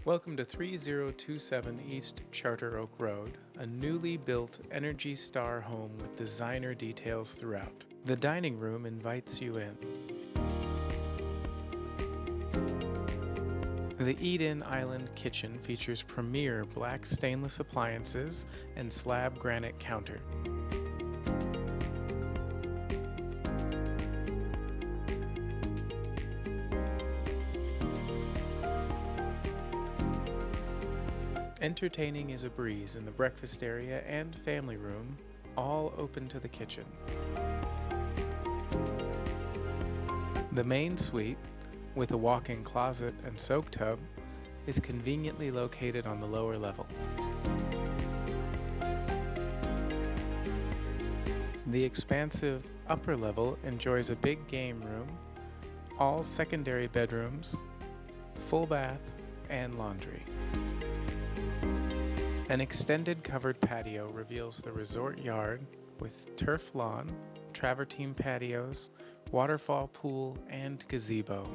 Welcome to 3027 East Charter Oak Road, a newly built Energy Star home with designer details throughout. The dining room invites you in. The Eat-In Island kitchen features premier black stainless appliances and slab granite counter. Entertaining is a breeze in the breakfast area and family room, all open to the kitchen. The main suite, with a walk-in closet and soak tub, is conveniently located on the lower level. The expansive upper level enjoys a big game room, all secondary bedrooms, full bath, and laundry. An extended covered patio reveals the resort yard with turf lawn, travertine patios, waterfall pool, and gazebo.